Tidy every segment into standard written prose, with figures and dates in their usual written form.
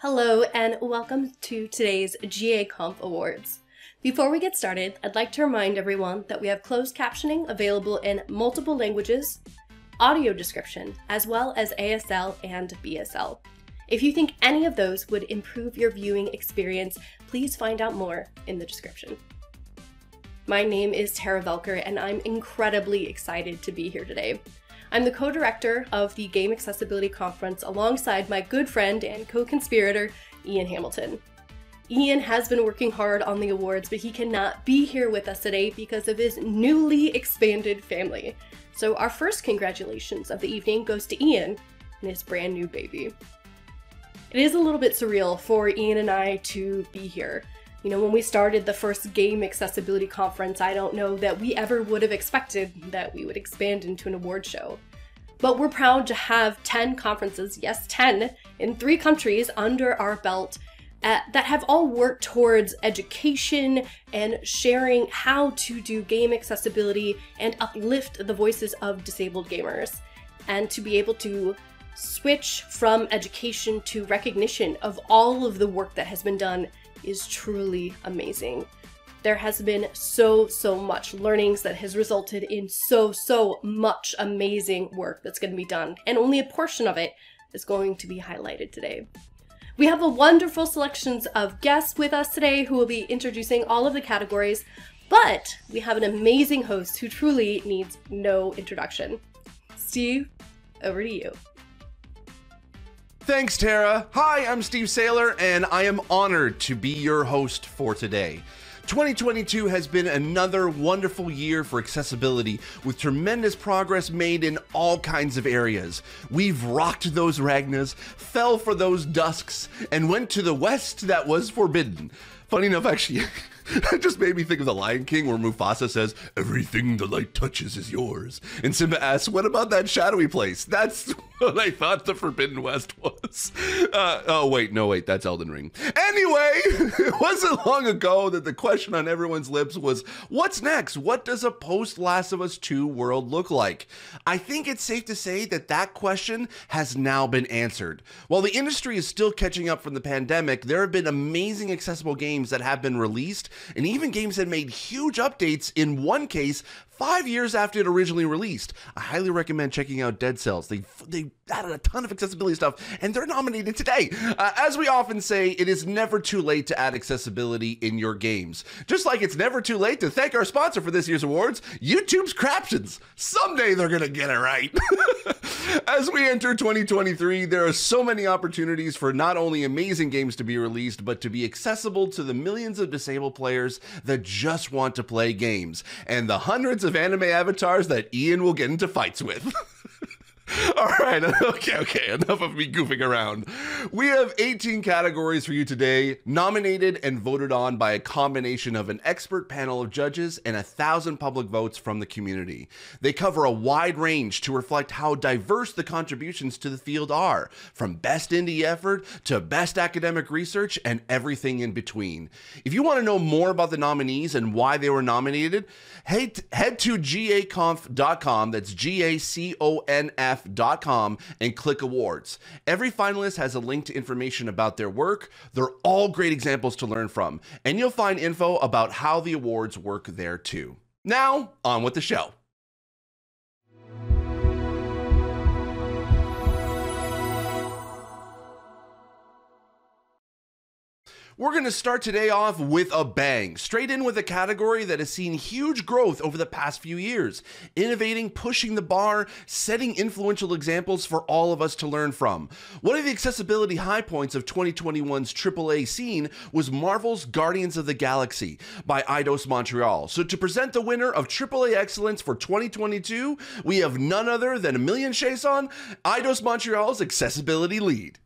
Hello and welcome to today's GA Conf Awards. Before we get started, I'd like to remind everyone that we have closed captioning available in multiple languages, audio description, as well as ASL and BSL. If you think any of those would improve your viewing experience, please find out more in the description. My name is Tara Velker and I'm incredibly excited to be here today. I'm the co-director of the Game Accessibility Conference alongside my good friend and co-conspirator, Ian Hamilton. Ian has been working hard on the awards, but he cannot be here with us today because of his newly expanded family. So our first congratulations of the evening goes to Ian and his brand new baby. It is a little bit surreal for Ian and I to be here. You know, when we started the first Game Accessibility Conference, I don't know that we ever would have expected that we would expand into an award show. But we're proud to have 10 conferences, yes 10, in 3 countries under our belt that have all worked towards education and sharing how to do game accessibility and uplift the voices of disabled gamers. And to be able to switch from education to recognition of all of the work that has been done is truly amazing. There has been so much learnings that has resulted in so much amazing work that's going to be done, and only a portion of it is going to be highlighted today. We have a wonderful selections of guests with us today who will be introducing all of the categories, but we have an amazing host who truly needs no introduction. Steve, over to you. Thanks, Tara. Hi, I'm Steve Saylor, and I am honored to be your host for today. 2022 has been another wonderful year for accessibility, with tremendous progress made in all kinds of areas. We've rocked those Ragnas, fell for those dusks, and went to the west that was forbidden. Funny enough, actually, it just made me think of The Lion King, where Mufasa says, "Everything the light touches is yours." And Simba asks, "What about that shadowy place?" That's what I thought the Forbidden West was. Oh, wait, that's Elden Ring. Anyway, it wasn't long ago that the question on everyone's lips was, what's next? What does a post-Last of Us 2 world look like? I think it's safe to say that that question has now been answered. While the industry is still catching up from the pandemic, there have been amazing accessible games that have been released, and even games that made huge updates, in one case, 5 years after it originally released. I highly recommend checking out Dead Cells. They added a ton of accessibility stuff, and they're nominated today. As we often say, it is never too late to add accessibility in your games. Just like it's never too late to thank our sponsor for this year's awards, YouTube's Craptions. Someday they're gonna get it right. As we enter 2023, there are so many opportunities for not only amazing games to be released, but to be accessible to the millions of disabled players that just want to play games, and the hundreds of anime avatars that Ian will get into fights with. All right, okay, enough of me goofing around. We have 18 categories for you today, nominated and voted on by a combination of an expert panel of judges and 1,000 public votes from the community. They cover a wide range to reflect how diverse the contributions to the field are, from best indie effort to best academic research and everything in between. If you want to know more about the nominees and why they were nominated, head to gaconf.com, that's gaconf.com, and click awards. Every finalist has a link to information about their work. They're all great examples to learn from, and you'll find info about how the awards work there too. Now, on with the show. We're going to start today off with a bang, straight in with a category that has seen huge growth over the past few years, innovating, pushing the bar, setting influential examples for all of us to learn from. One of the accessibility high points of 2021's AAA scene was Marvel's Guardians of the Galaxy by Eidos Montreal. So to present the winner of AAA Excellence for 2022, we have none other than Emilien Chiasson, Eidos Montreal's accessibility lead.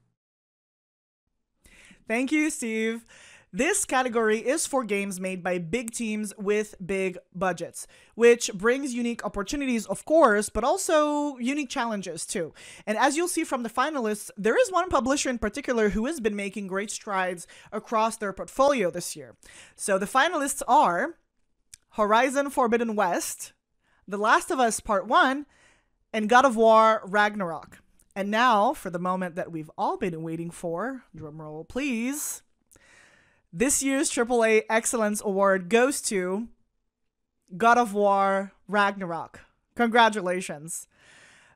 Thank you, Steve. This category is for games made by big teams with big budgets, which brings unique opportunities, of course, but also unique challenges too. And as you'll see from the finalists, there is one publisher in particular who has been making great strides across their portfolio this year. So the finalists are Horizon Forbidden West, The Last of Us Part 1, and God of War Ragnarok. And now, for the moment that we've all been waiting for, drumroll please, this year's AAA Excellence Award goes to God of War Ragnarok. Congratulations.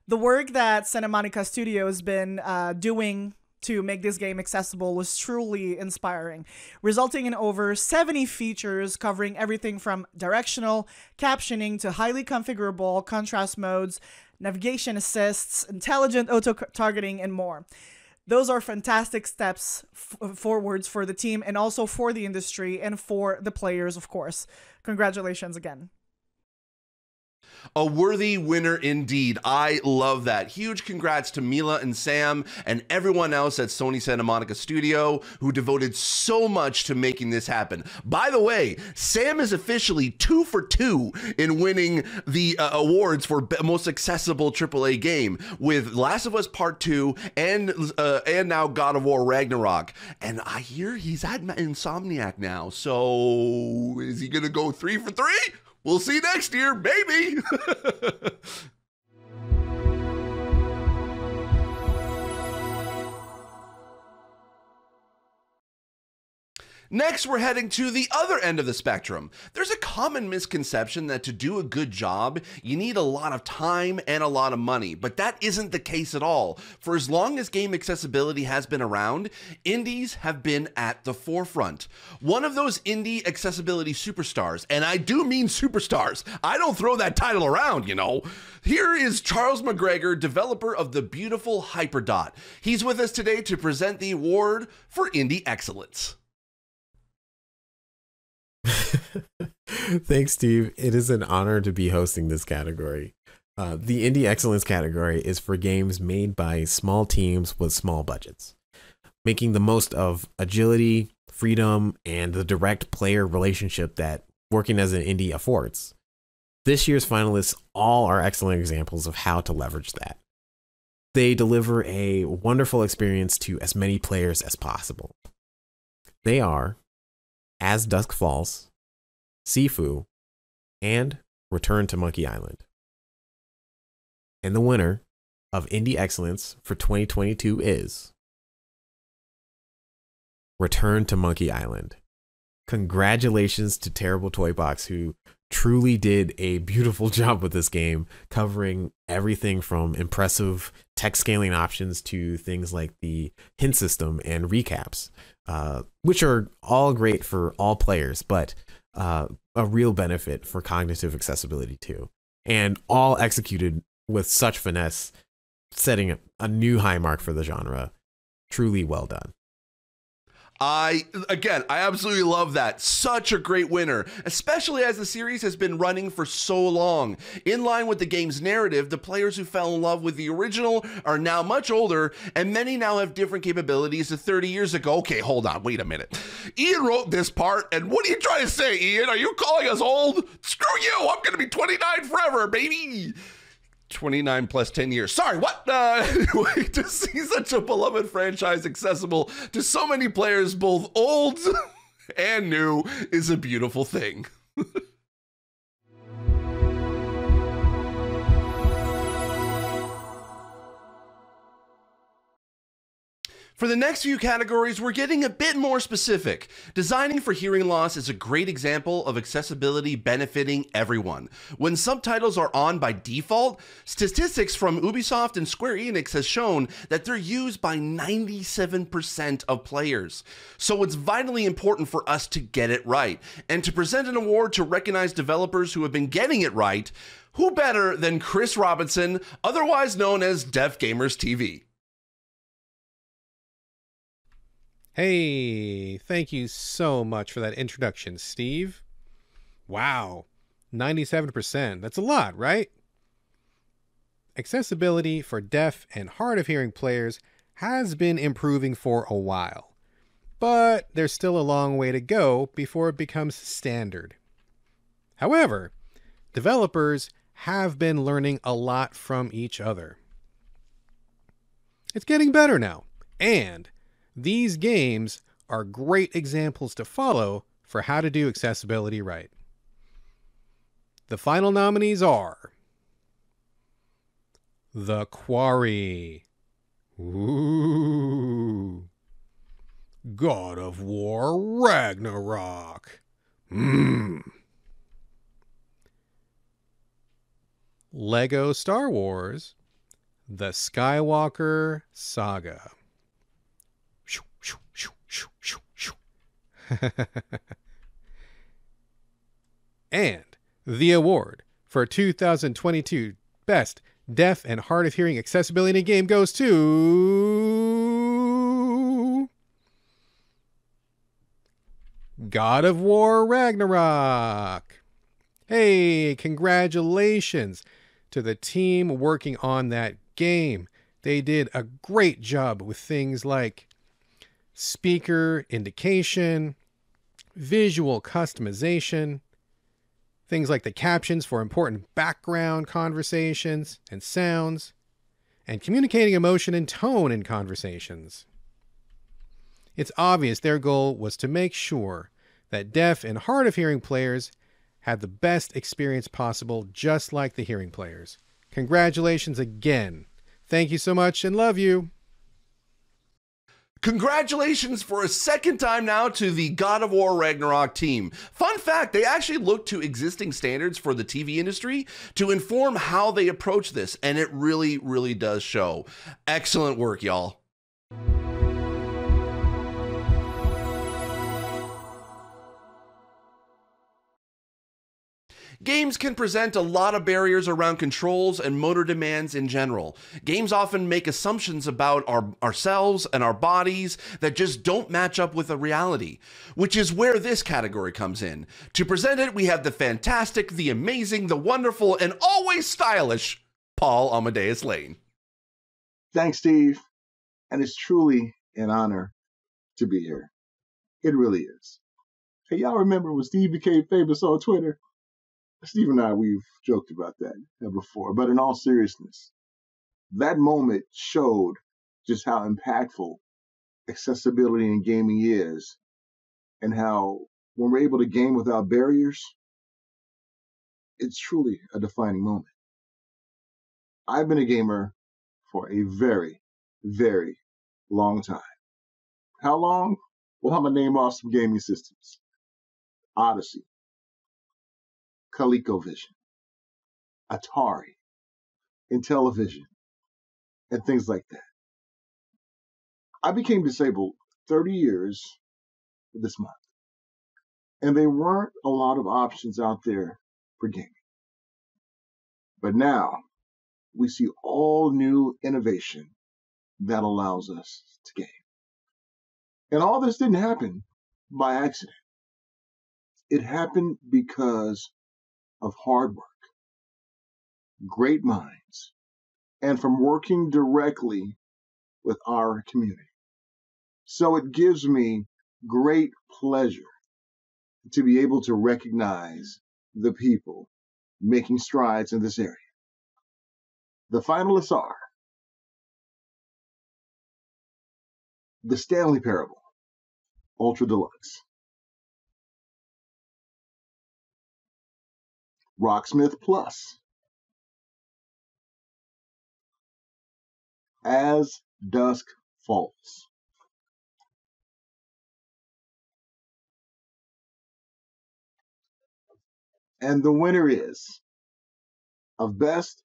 The work that Santa Monica Studio has been doing to make this game accessible was truly inspiring, resulting in over 70 features covering everything from directional captioning to highly configurable contrast modes, navigation assists, intelligent auto-targeting, and more. Those are fantastic steps forwards for the team and also for the industry and for the players, of course. Congratulations again. A worthy winner indeed. I love that. Huge congrats to Mila and Sam and everyone else at Sony Santa Monica Studio who devoted so much to making this happen. By the way, Sam is officially 2 for 2 in winning the awards for most accessible AAA game with Last of Us Part 2 and now God of War Ragnarok. And I hear he's at Insomniac now. So is he going to go 3 for 3? We'll see next year, maybe. Next, we're heading to the other end of the spectrum. There's a common misconception that to do a good job, you need a lot of time and a lot of money, but that isn't the case at all. For as long as game accessibility has been around, indies have been at the forefront. One of those indie accessibility superstars, and I do mean superstars, I don't throw that title around, you know. Here is Charles McGregor, developer of the beautiful Hyperdot. He's with us today to present the award for Indie Excellence. Thanks, Steve. It is an honor to be hosting this category. The Indie Excellence category is for games made by small teams with small budgets, making the most of agility, freedom, and the direct player relationship that working as an indie affords. This year's finalists all are excellent examples of how to leverage that. They deliver a wonderful experience to as many players as possible. They are As Dusk Falls, Sifu, and Return to Monkey Island. And the winner of Indie Excellence for 2022 is Return to Monkey Island. Congratulations to Terrible Toy Box, who truly did a beautiful job with this game, covering everything from impressive text scaling options to things like the hint system and recaps, which are all great for all players, but a real benefit for cognitive accessibility too, and all executed with such finesse, setting a new high mark for the genre. Truly well done. I absolutely love that. Such a great winner, especially as the series has been running for so long. In line with the game's narrative, the players who fell in love with the original are now much older, and many now have different capabilities to 30 years ago. Okay, hold on, wait a minute. Ian wrote this part, and what are you trying to say, Ian? Are you calling us old? Screw you, I'm gonna be 29 forever, baby. 29 plus 10 years. Sorry, what? Anyway, to see such a beloved franchise accessible to so many players, both old and new, is a beautiful thing. For the next few categories, we're getting a bit more specific. Designing for hearing loss is a great example of accessibility benefiting everyone. When subtitles are on by default, statistics from Ubisoft and Square Enix has shown that they're used by 97% of players. So it's vitally important for us to get it right. And to present an award to recognize developers who have been getting it right, who better than Chris Robinson, otherwise known as Deaf Gamers TV? Hey, thank you so much for that introduction, Steve. Wow, 97%. That's a lot, right? Accessibility for deaf and hard of hearing players has been improving for a while, but there's still a long way to go before it becomes standard. However, developers have been learning a lot from each other. It's getting better now, and these games are great examples to follow for how to do accessibility right. The final nominees are The Quarry, Ooh. God of War Ragnarok. Lego Star Wars The Skywalker Saga. And the award for 2022 Best Deaf and Hard of Hearing Accessibility in a Game goes to God of War Ragnarok. Hey, congratulations to the team working on that game. They did a great job with things like speaker indication, visual customization, things like the captions for important background conversations and sounds, and communicating emotion and tone in conversations. It's obvious their goal was to make sure that deaf and hard of hearing players had the best experience possible, just like the hearing players. Congratulations again. Thank you so much and love you. Congratulations for a second time now to the God of War Ragnarok team. Fun fact, they actually looked to existing standards for the TV industry to inform how they approach this, and it really, really does show. Excellent work, y'all. Games can present a lot of barriers around controls and motor demands in general. Games often make assumptions about ourselves and our bodies that just don't match up with the reality, which is where this category comes in. To present it, we have the fantastic, the amazing, the wonderful, and always stylish Paul Amadeus Lane. Thanks, Steve. And it's truly an honor to be here. It really is. Hey, y'all remember when Steve became famous on Twitter? Steve and I, we've joked about that before, but in all seriousness, that moment showed just how impactful accessibility in gaming is, and how when we're able to game without barriers, it's truly a defining moment. I've been a gamer for a very, very long time. How long? Well, I'm going to name off some gaming systems. Odyssey, ColecoVision, Atari, Intellivision, and things like that. I became disabled 30 years this month, and there weren't a lot of options out there for gaming. But now we see all new innovation that allows us to game. And all this didn't happen by accident. It happened because of hard work, great minds, and from working directly with our community. So it gives me great pleasure to be able to recognize the people making strides in this area. The finalists are The Stanley Parable, Ultra Deluxe, Rocksmith Plus, As Dusk Falls, and the winner is of Best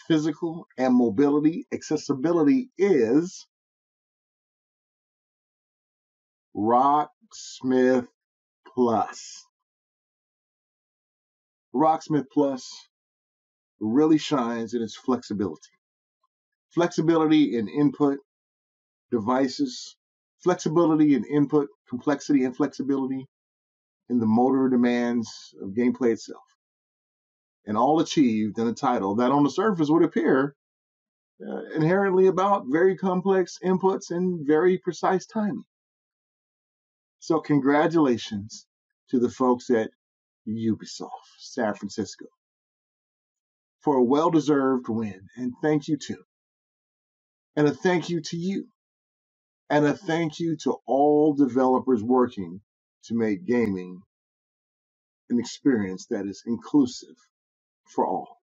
Physical and Mobility Accessibility is Rocksmith Plus. Rocksmith Plus really shines in its flexibility. Flexibility in input devices, flexibility in input, complexity and flexibility in the motor demands of gameplay itself. And all achieved in a title that on the surface would appear inherently about very complex inputs and very precise timing. So congratulations to the folks at Ubisoft San Francisco for a well-deserved win. And thank you too. And a thank you to you. And a thank you to all developers working to make gaming an experience that is inclusive for all.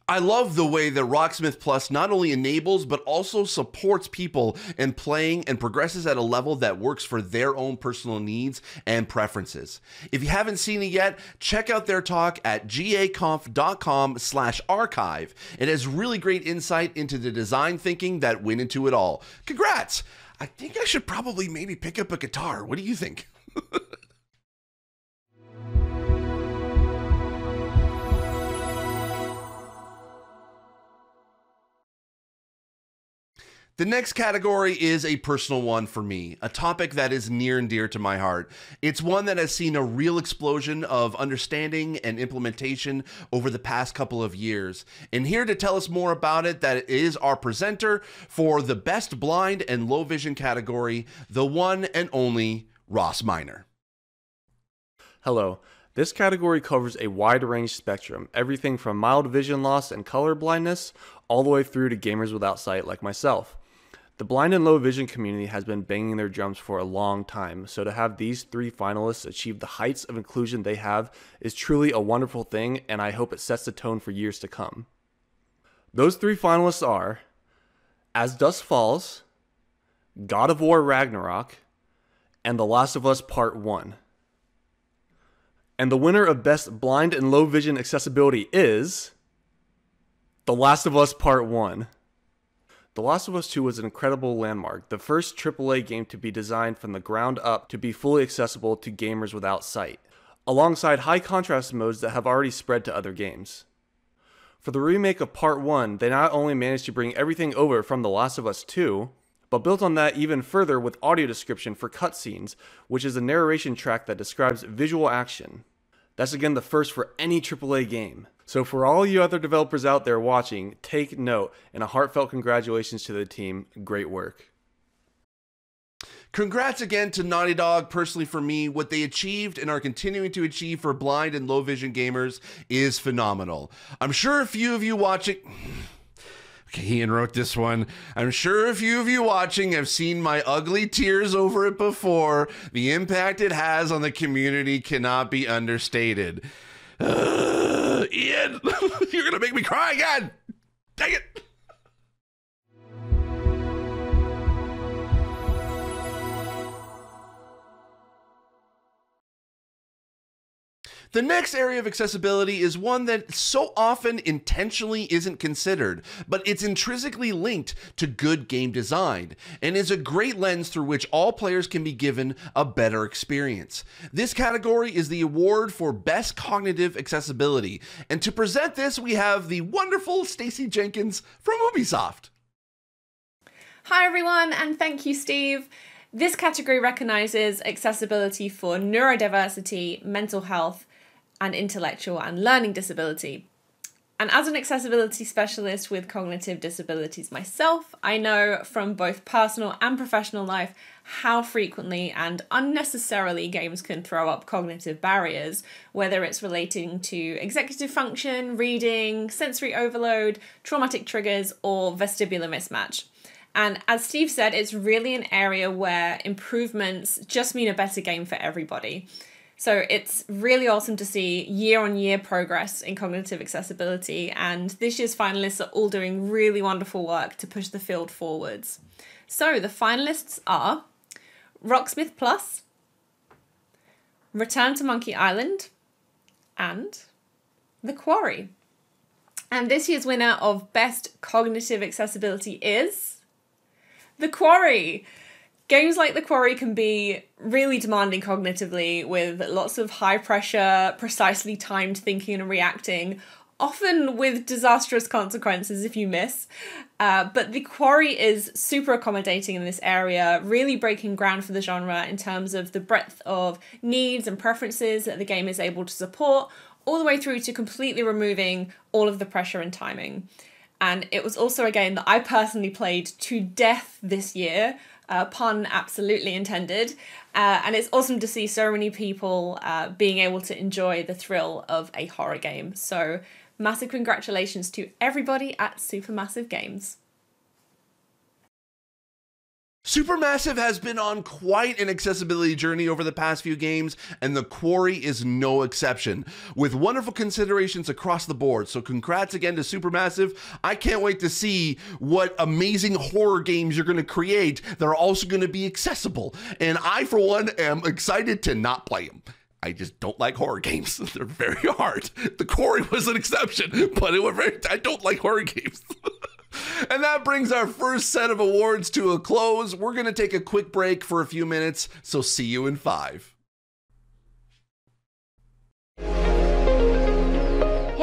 I love the way that Rocksmith Plus not only enables but also supports people in playing and progresses at a level that works for their own personal needs and preferences. If you haven't seen it yet, check out their talk at gaconf.com/archive. It has really great insight into the design thinking that went into it all. Congrats! I think I should probably maybe pick up a guitar. What do you think? The next category is a personal one for me, a topic that is near and dear to my heart. It's one that has seen a real explosion of understanding and implementation over the past couple of years. And here to tell us more about it, that is our presenter for the Best Blind and Low Vision category, the one and only Ross Minor. Hello. This category covers a wide range spectrum, everything from mild vision loss and color blindness, all the way through to gamers without sight like myself. The blind and low vision community has been banging their drums for a long time, so to have these 3 finalists achieve the heights of inclusion they have is truly a wonderful thing, and I hope it sets the tone for years to come. Those 3 finalists are As Dusk Falls, God of War Ragnarok, and The Last of Us Part 1. And the winner of Best Blind and Low Vision Accessibility is The Last of Us Part 1. The Last of Us 2 was an incredible landmark, the first AAA game to be designed from the ground up to be fully accessible to gamers without sight, alongside high contrast modes that have already spread to other games. For the remake of Part 1, they not only managed to bring everything over from The Last of Us 2, but built on that even further with audio description for cutscenes, which is a narration track that describes visual action. That's again the first for any AAA game. So for all you other developers out there watching, take note, and a heartfelt congratulations to the team. Great work. Congrats again to Naughty Dog. Personally for me, what they achieved and are continuing to achieve for blind and low vision gamers is phenomenal. I'm sure a few of you watching... Okay, Ian wrote this one. I'm sure a few of you watching have seen my ugly tears over it before. The impact it has on the community cannot be understated. Ian, you're gonna make me cry again. Dang it. The next area of accessibility is one that so often intentionally isn't considered, but it's intrinsically linked to good game design, and is a great lens through which all players can be given a better experience. This category is the award for Best Cognitive Accessibility, and to present this, we have the wonderful Stacey Jenkins from Ubisoft. Hi everyone, and thank you, Steve. This category recognizes accessibility for neurodiversity, mental health, and intellectual and learning disability. And as an accessibility specialist with cognitive disabilities myself, I know from both personal and professional life how frequently and unnecessarily games can throw up cognitive barriers, whether it's relating to executive function, reading, sensory overload, traumatic triggers, or vestibular mismatch. And as Steve said, it's really an area where improvements just mean a better game for everybody. So it's really awesome to see year-on-year progress in cognitive accessibility, and this year's finalists are all doing really wonderful work to push the field forwards. So the finalists are Rocksmith Plus, Return to Monkey Island, and The Quarry. And this year's winner of Best Cognitive Accessibility is The Quarry. Games like The Quarry can be really demanding cognitively, with lots of high pressure, precisely timed thinking and reacting, often with disastrous consequences if you miss. But The Quarry is super accommodating in this area, really breaking ground for the genre in terms of the breadth of needs and preferences that the game is able to support, all the way through to completely removing all of the pressure and timing. And it was also a game that I personally played to death this year, pun absolutely intended, and it's awesome to see so many people being able to enjoy the thrill of a horror game. So massive congratulations to everybody at Supermassive Games. Supermassive has been on quite an accessibility journey over the past few games, and The Quarry is no exception, with wonderful considerations across the board. So congrats again to Supermassive. I can't wait to see what amazing horror games you're going to create that are also going to be accessible. And I, for one, am excited to not play them. I just don't like horror games. They're very hard. The Quarry was an exception, but I don't like horror games. And that brings our first set of awards to a close. We're going to take a quick break for a few minutes, so see you in 5. Here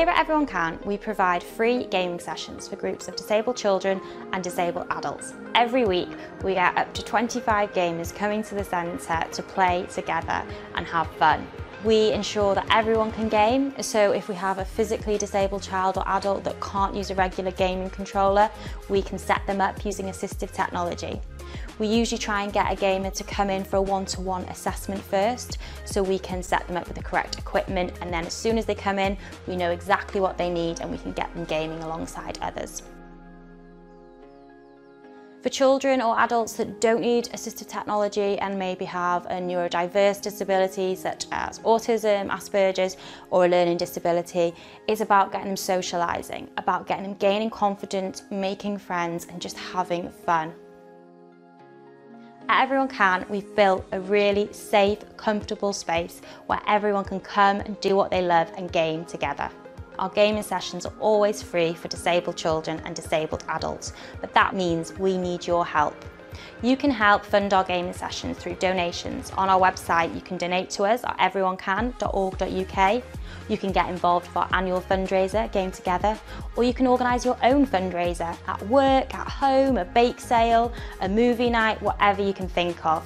at Everyone Can, we provide free gaming sessions for groups of disabled children and disabled adults. Every week, we get up to 25 gamers coming to the centre to play together and have fun. We ensure that everyone can game, so if we have a physically disabled child or adult that can't use a regular gaming controller, we can set them up using assistive technology. We usually try and get a gamer to come in for a one-to-one assessment first, so we can set them up with the correct equipment, and then as soon as they come in, we know exactly what they need and we can get them gaming alongside others. For children or adults that don't need assistive technology and maybe have a neurodiverse disability such as autism, Asperger's or a learning disability, it's about getting them socialising, about getting them gaining confidence, making friends and just having fun. At Everyone Can, we've built a really safe, comfortable space where everyone can come and do what they love and game together. Our gaming sessions are always free for disabled children and disabled adults, but that means we need your help. You can help fund our gaming sessions through donations. On our website, you can donate to us at everyonecan.org.uk. You can get involved with our annual fundraiser, Game Together, or you can organise your own fundraiser at work, at home, a bake sale, a movie night, whatever you can think of.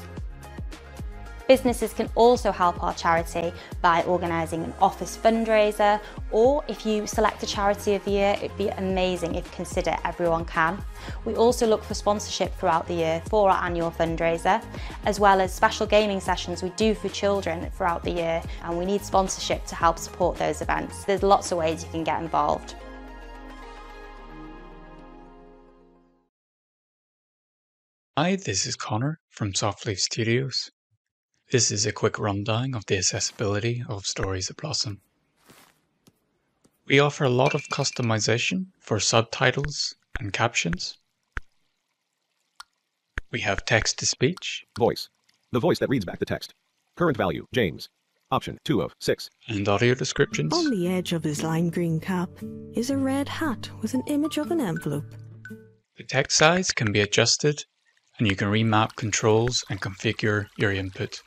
Businesses can also help our charity by organising an office fundraiser, or if you select a charity of the year, it'd be amazing if you consider Everyone Can. We also look for sponsorship throughout the year for our annual fundraiser, as well as special gaming sessions we do for children throughout the year, and we need sponsorship to help support those events. There's lots of ways you can get involved. Hi, this is Connor from Softleaf Studios. This is a quick rundown of the accessibility of Stories of Blossom. We offer a lot of customization for subtitles and captions. We have text-to-speech. Voice. The voice that reads back the text. Current value, James. Option 2 of 6. And audio descriptions. On the edge of his lime green cap is a red hat with an image of an envelope. The text size can be adjusted, and you can remap controls and configure your input.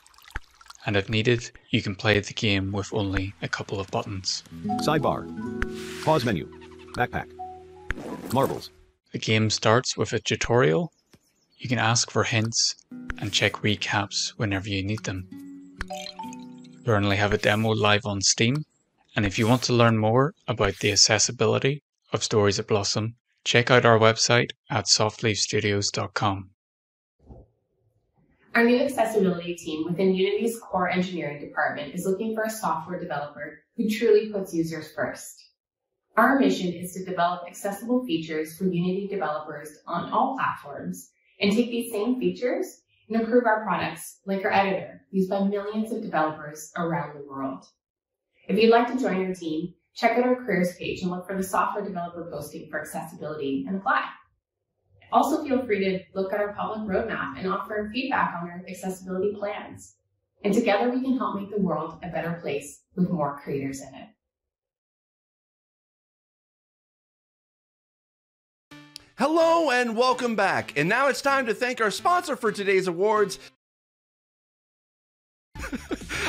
And if needed, you can play the game with only a couple of buttons. Sidebar. Pause menu. Backpack. Marbles. The game starts with a tutorial. You can ask for hints and check recaps whenever you need them. We currently have a demo live on Steam, and if you want to learn more about the accessibility of Stories of Blossom, check out our website at softleafstudios.com. Our new accessibility team within Unity's core engineering department is looking for a software developer who truly puts users first. Our mission is to develop accessible features for Unity developers on all platforms and take these same features and improve our products like our editor, used by millions of developers around the world. If you'd like to join our team, check out our careers page and look for the software developer posting for accessibility and apply. Also feel free to look at our public roadmap and offer feedback on our accessibility plans. And together we can help make the world a better place with more creators in it. Hello and welcome back. And now it's time to thank our sponsor for today's awards.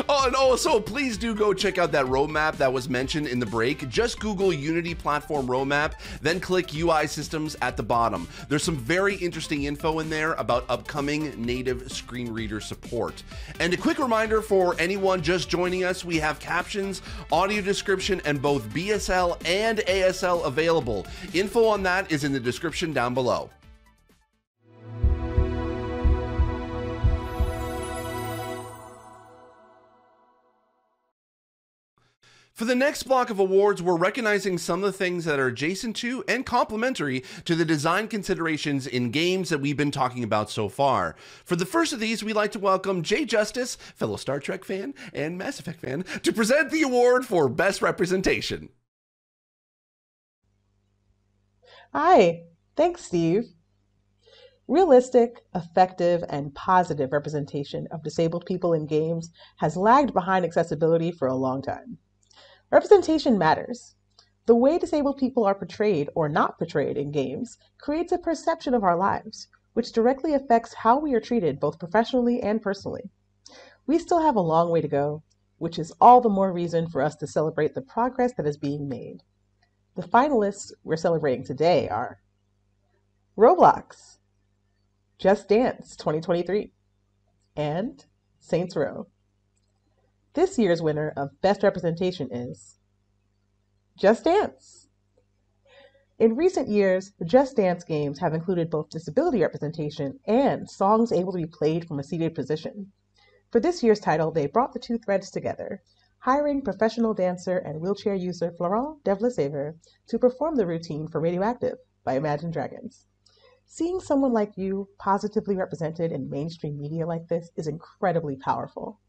Oh, and also please do go check out that roadmap that was mentioned in the break. Just Google Unity Platform Roadmap, then click UI Systems at the bottom. There's some very interesting info in there about upcoming native screen reader support. And a quick reminder for anyone just joining us, we have captions, audio description, and both BSL and ASL available. Info on that is in the description down below. For the next block of awards, we're recognizing some of the things that are adjacent to and complementary to the design considerations in games that we've been talking about so far. For the first of these, we'd like to welcome Jay Justice, fellow Star Trek fan and Mass Effect fan, to present the award for Best Representation. Hi, thanks, Steve. Realistic, effective, and positive representation of disabled people in games has lagged behind accessibility for a long time. Representation matters. The way disabled people are portrayed or not portrayed in games creates a perception of our lives, which directly affects how we are treated both professionally and personally. We still have a long way to go, which is all the more reason for us to celebrate the progress that is being made. The finalists we're celebrating today are Roblox, Just Dance 2023, and Saints Row. This year's winner of Best Representation is Just Dance. In recent years, the Just Dance games have included both disability representation and songs able to be played from a seated position. For this year's title, they brought the two threads together, hiring professional dancer and wheelchair user Florent Devlesaver to perform the routine for Radioactive by Imagine Dragons. Seeing someone like you positively represented in mainstream media like this is incredibly powerful.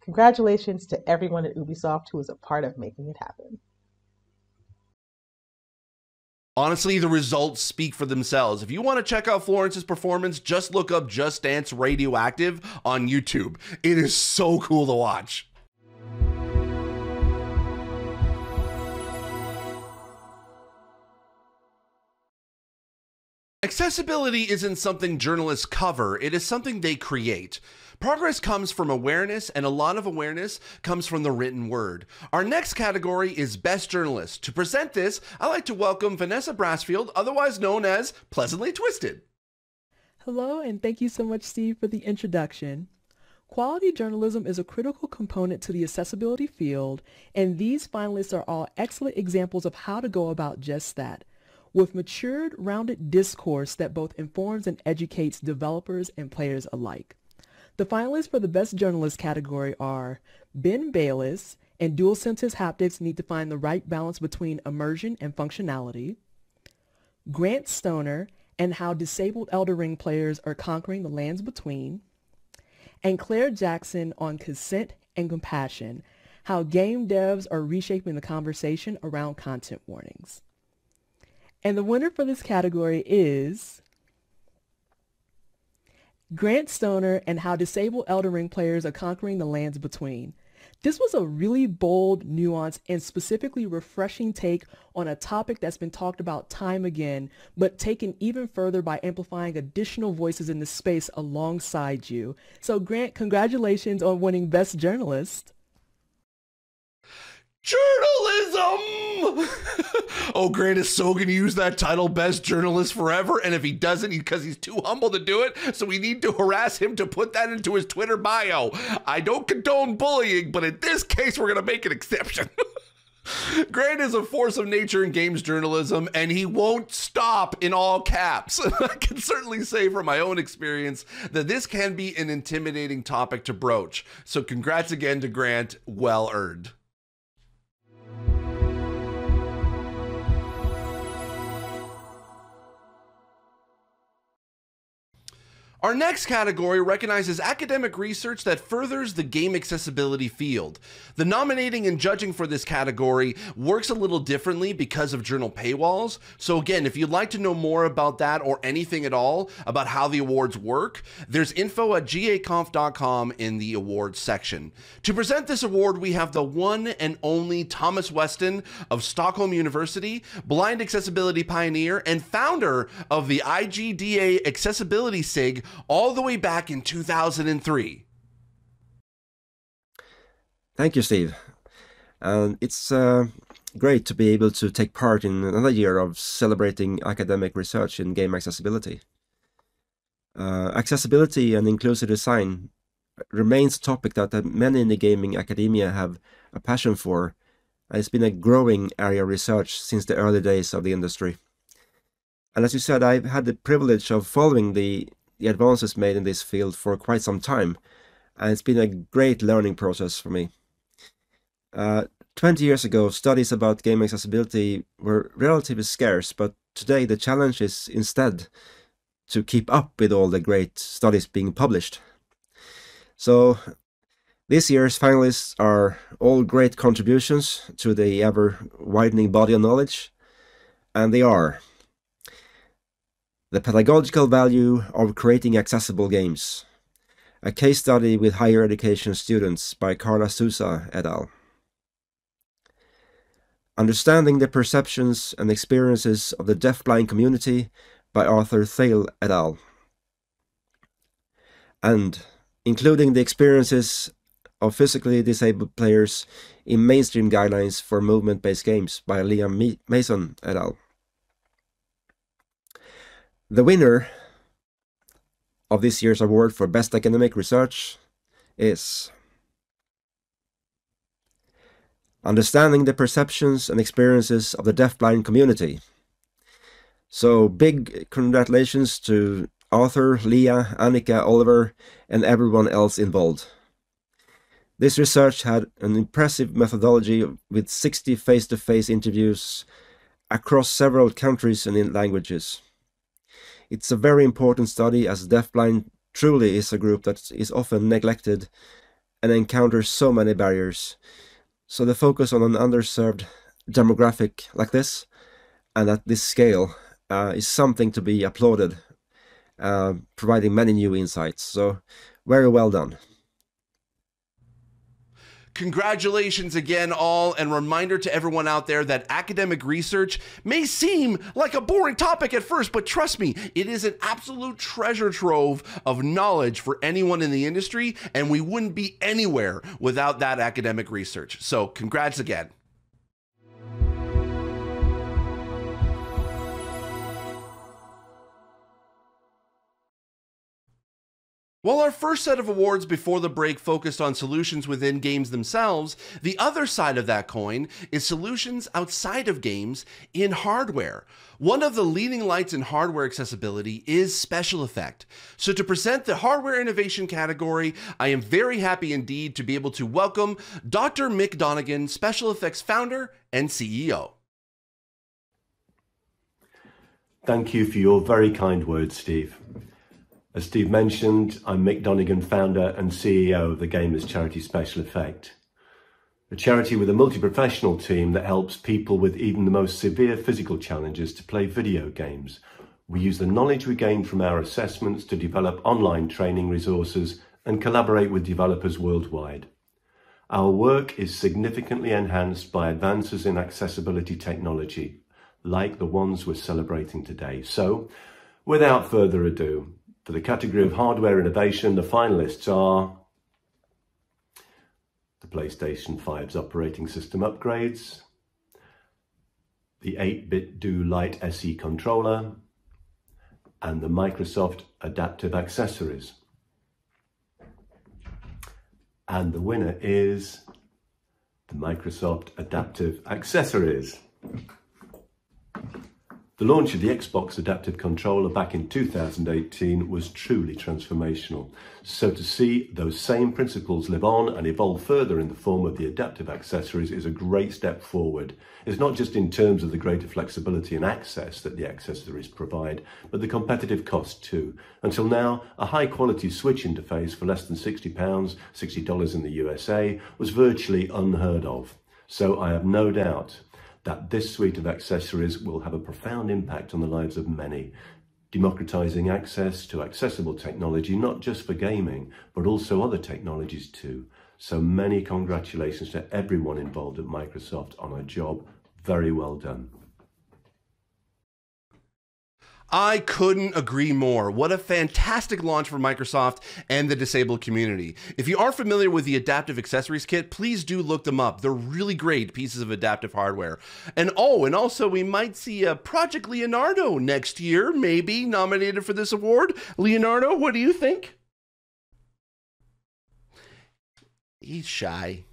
Congratulations to everyone at Ubisoft who was a part of making it happen. Honestly, the results speak for themselves. If you want to check out Florence's performance, just look up Just Dance Radioactive on YouTube. It is so cool to watch. Accessibility isn't something journalists cover, it is something they create. Progress comes from awareness, and a lot of awareness comes from the written word. Our next category is Best Journalist. To present this, I'd like to welcome Vanessa Brassfield, otherwise known as Pleasantly Twisted. Hello, and thank you so much, Steve, for the introduction. Quality journalism is a critical component to the accessibility field, and these finalists are all excellent examples of how to go about just that, with matured, rounded discourse that both informs and educates developers and players alike. The finalists for the Best Journalist category are Ben Baylis and DualSense Haptics Need to Find the Right Balance Between Immersion and Functionality, Grant Stoner and How Disabled Elden Ring Players Are Conquering the Lands Between, and Claire Jackson on Consent and Compassion, How Game Devs Are Reshaping the Conversation Around Content Warnings. And the winner for this category is Grant Stoner and How Disabled Elden Ring Players Are Conquering the Lands Between. This was a really bold, nuanced, and specifically refreshing take on a topic that's been talked about time again, but taken even further by amplifying additional voices in the space alongside you. So Grant, congratulations on winning Best Journalist. Journalism! Oh, Grant is so going to use that title, Best Journalist, forever. And if he doesn't, because he's too humble to do it, so we need to harass him to put that into his Twitter bio. I don't condone bullying, but in this case, we're going to make an exception. Grant is a force of nature in games journalism, and he won't stop in all caps. I can certainly say from my own experience that this can be an intimidating topic to broach. So congrats again to Grant, well earned. Our next category recognizes academic research that furthers the game accessibility field. The nominating and judging for this category works a little differently because of journal paywalls. So again, if you'd like to know more about that or anything at all about how the awards work, there's info at gaconf.com in the awards section. To present this award, we have the one and only Thomas Weston of Stockholm University, blind accessibility pioneer and founder of the IGDA Accessibility SIG all the way back in 2003. Thank you, Steve. It's great to be able to take part in another year of celebrating academic research in game accessibility. Accessibility and inclusive design remains a topic that many in the gaming academia have a passion for, and it's been a growing area of research since the early days of the industry. And as you said, I've had the privilege of following the advances made in this field for quite some time, and it's been a great learning process for me. 20 years ago, studies about game accessibility were relatively scarce, but today the challenge is instead to keep up with all the great studies being published. So this year's finalists are all great contributions to the ever-widening body of knowledge, and they are: The Pedagogical Value of Creating Accessible Games, a case study with higher education students by Carla Sousa et al. Understanding the Perceptions and Experiences of the Deafblind Community by Arthur Thale et al. And Including the Experiences of Physically Disabled Players in Mainstream Guidelines for Movement-Based Games by Liam Mason et al. The winner of this year's award for Best Academic Research is Understanding the Perceptions and Experiences of the Deafblind Community. So big congratulations to Arthur, Leah, Annika, Oliver, and everyone else involved. This research had an impressive methodology with 60 face-to-face interviews across several countries and in languages. It's a very important study, as deafblind truly is a group that is often neglected and encounters so many barriers. So the focus on an underserved demographic like this and at this scale is something to be applauded, providing many new insights. So very well done. Congratulations again, all, and reminder to everyone out there that academic research may seem like a boring topic at first, but trust me, it is an absolute treasure trove of knowledge for anyone in the industry, and we wouldn't be anywhere without that academic research. So congrats again. While our first set of awards before the break focused on solutions within games themselves, the other side of that coin is solutions outside of games in hardware. One of the leading lights in hardware accessibility is special effect. So to present the hardware innovation category, I am very happy indeed to be able to welcome Dr. Mick Donegan, Special Effects founder and CEO. Thank you for your very kind words, Steve. As Steve mentioned, I'm Mick Donegan, founder and CEO of the gamers charity Special Effect, a charity with a multi-professional team that helps people with even the most severe physical challenges to play video games. We use the knowledge we gain from our assessments to develop online training resources and collaborate with developers worldwide. Our work is significantly enhanced by advances in accessibility technology, like the ones we're celebrating today. So, without further ado, for the category of hardware innovation, the finalists are the PlayStation 5's operating system upgrades, the 8-bit Do Lite SE controller, and the Microsoft Adaptive Accessories. And the winner is the Microsoft Adaptive Accessories. The launch of the Xbox Adaptive Controller back in 2018 was truly transformational. So to see those same principles live on and evolve further in the form of the adaptive accessories is a great step forward. It's not just in terms of the greater flexibility and access that the accessories provide, but the competitive cost too. Until now, a high quality Switch interface for less than £60, $60 in the USA, was virtually unheard of. So I have no doubt that this suite of accessories will have a profound impact on the lives of many, democratizing access to accessible technology, not just for gaming, but also other technologies too. So many congratulations to everyone involved at Microsoft on a job very well done. I couldn't agree more. What a fantastic launch for Microsoft and the disabled community. If you aren't familiar with the Adaptive Accessories Kit, please do look them up. They're really great pieces of adaptive hardware. And also we might see Project Leonardo next year, maybe nominated for this award. Leonardo, what do you think? He's shy.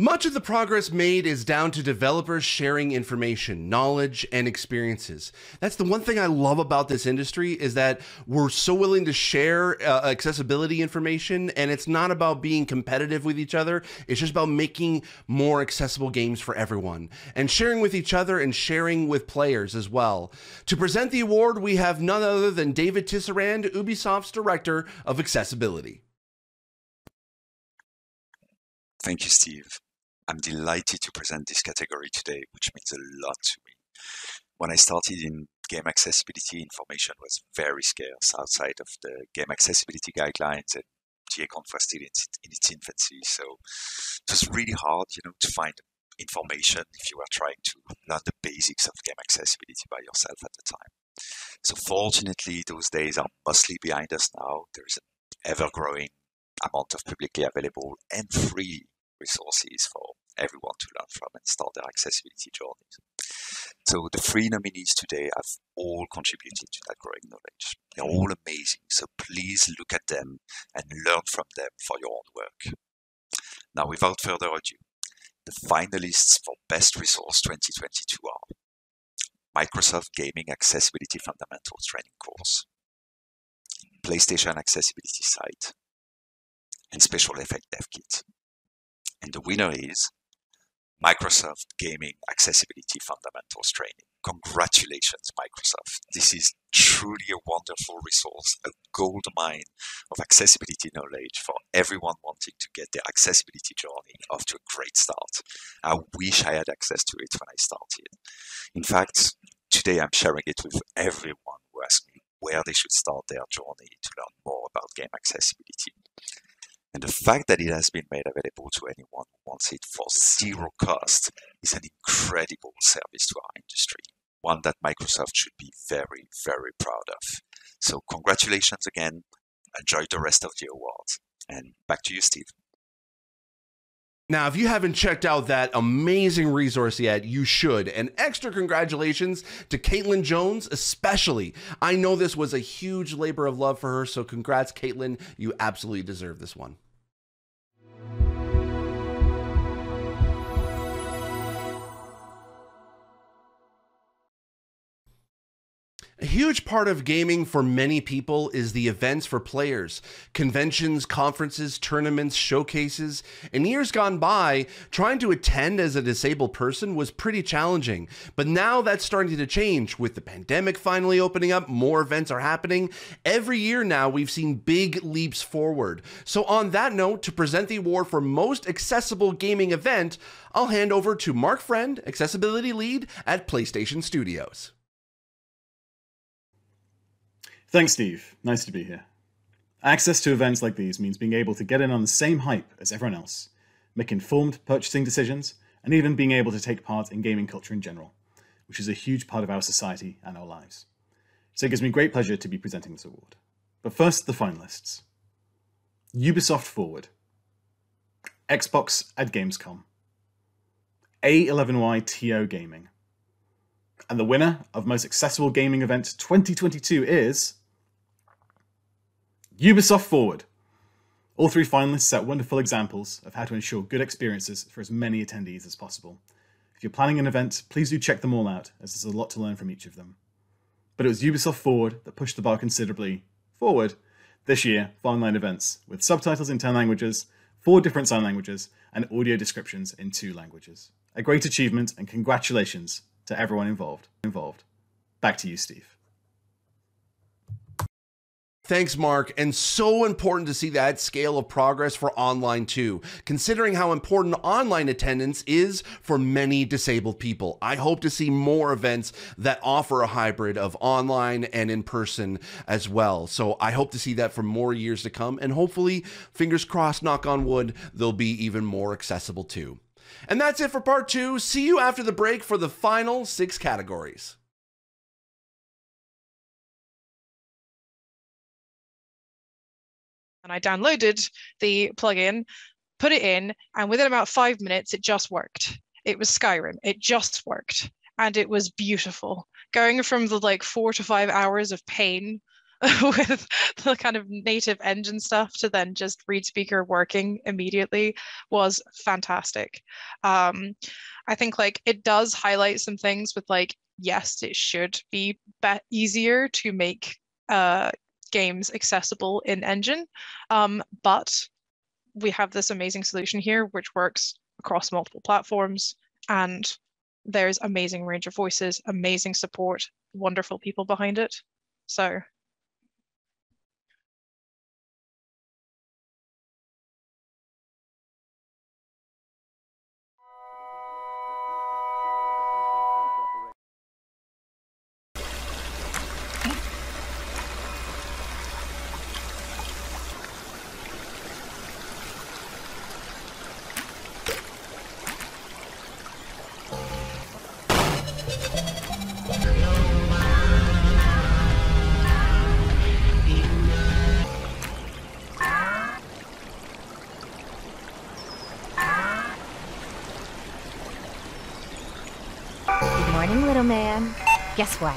Much of the progress made is down to developers sharing information, knowledge, and experiences. That's the one thing I love about this industry, is that we're so willing to share accessibility information, and it's not about being competitive with each other. It's just about making more accessible games for everyone, and sharing with each other and sharing with players as well. To present the award, we have none other than David Tisserand, Ubisoft's Director of Accessibility. Thank you, Steve. I'm delighted to present this category today, which means a lot to me. When I started in game accessibility, information was very scarce outside of the game accessibility guidelines, and GA-Conf was still in its infancy. So it was really hard, to find information if you were trying to learn the basics of game accessibility by yourself at the time. So fortunately, those days are mostly behind us now. There is an ever-growing amount of publicly available and free resources for everyone to learn from and start their accessibility journeys. So the 3 nominees today have all contributed to that growing knowledge. They're all amazing, so please look at them and learn from them for your own work. Now, without further ado, the finalists for Best Resource 2022 are Microsoft Gaming Accessibility Fundamentals Training Course, PlayStation Accessibility Site, and Special Effect Dev Kit. And the winner is Microsoft Gaming Accessibility Fundamentals Training. Congratulations, Microsoft. This is truly a wonderful resource, a gold mine of accessibility knowledge for everyone wanting to get their accessibility journey off to a great start. I wish I had access to it when I started. In fact, today I'm sharing it with everyone who asks me where they should start their journey to learn more about game accessibility. And the fact that it has been made available to anyone who wants it for zero cost is an incredible service to our industry, one that Microsoft should be very, very proud of. So congratulations again, enjoy the rest of the awards, and back to you, Steve. Now, if you haven't checked out that amazing resource yet, you should. And extra congratulations to Caitlin Jones, especially. I know this was a huge labor of love for her, so congrats, Caitlin. You absolutely deserve this one. A huge part of gaming for many people is the events for players. Conventions, conferences, tournaments, showcases. In years gone by, trying to attend as a disabled person was pretty challenging. But now that's starting to change. With the pandemic finally opening up, more events are happening. Every year now, we've seen big leaps forward. So on that note, to present the award for Most Accessible Gaming Event, I'll hand over to Mark Friend, Accessibility Lead at PlayStation Studios. Thanks, Steve. Nice to be here. Access to events like these means being able to get in on the same hype as everyone else, make informed purchasing decisions, and even being able to take part in gaming culture in general, which is a huge part of our society and our lives. So it gives me great pleasure to be presenting this award. But first, the finalists. Ubisoft Forward, Xbox at Gamescom, A11Y TO Gaming, and the winner of Most Accessible Gaming Event 2022 is Ubisoft Forward. All 3 finalists set wonderful examples of how to ensure good experiences for as many attendees as possible. If you're planning an event, please do check them all out, as there's a lot to learn from each of them. But it was Ubisoft Forward that pushed the bar considerably forward this year for online events, with subtitles in 10 languages, 4 different sign languages, and audio descriptions in 2 languages. A great achievement, and congratulations to everyone involved. Back to you, Steve. Thanks, Mark. And so important to see that scale of progress for online too, considering how important online attendance is for many disabled people. I hope to see more events that offer a hybrid of online and in person as well. So I hope to see that for more years to come, and hopefully, fingers crossed, knock on wood, they'll be even more accessible too. And that's it for part 2. See you after the break for the final 6 categories. And I downloaded the plugin, put it in, and within about 5 minutes, it just worked. It was Skyrim. It just worked. And it was beautiful. Going from the 4 to 5 hours of pain with the kind of native engine stuff to then just Read Speaker working immediately was fantastic. I think like it does highlight some things with like, yes, it should be easier to make games accessible in engine, but we have this amazing solution here which works across multiple platforms, and there's amazing range of voices, amazing support, wonderful people behind it. So Good morning, little man. Guess what?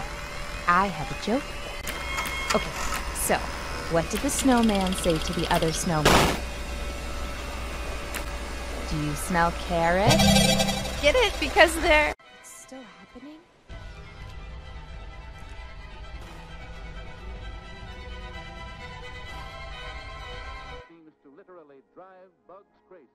I have a joke. Okay, so what did the snowman say to the other snowman? Do you smell carrots? Get it? Because they're still happening? Seems to literally drive bugs crazy.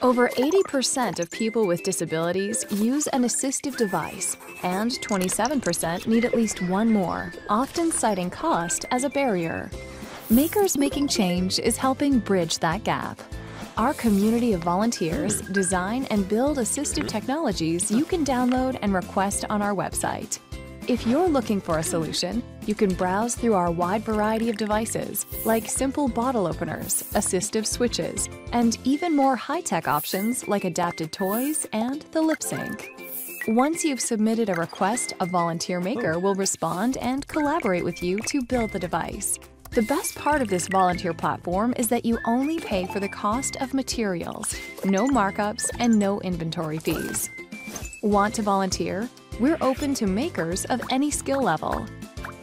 Over 80% of people with disabilities use an assistive device, and 27% need at least one more, often citing cost as a barrier. Makers Making Change is helping bridge that gap. Our community of volunteers design and build assistive technologies you can download and request on our website. If you're looking for a solution, you can browse through our wide variety of devices, like simple bottle openers, assistive switches, and even more high-tech options like adapted toys and the lip sync. Once you've submitted a request, a volunteer maker will respond and collaborate with you to build the device. The best part of this volunteer platform is that you only pay for the cost of materials, no markups, and no inventory fees. Want to volunteer? We're open to makers of any skill level.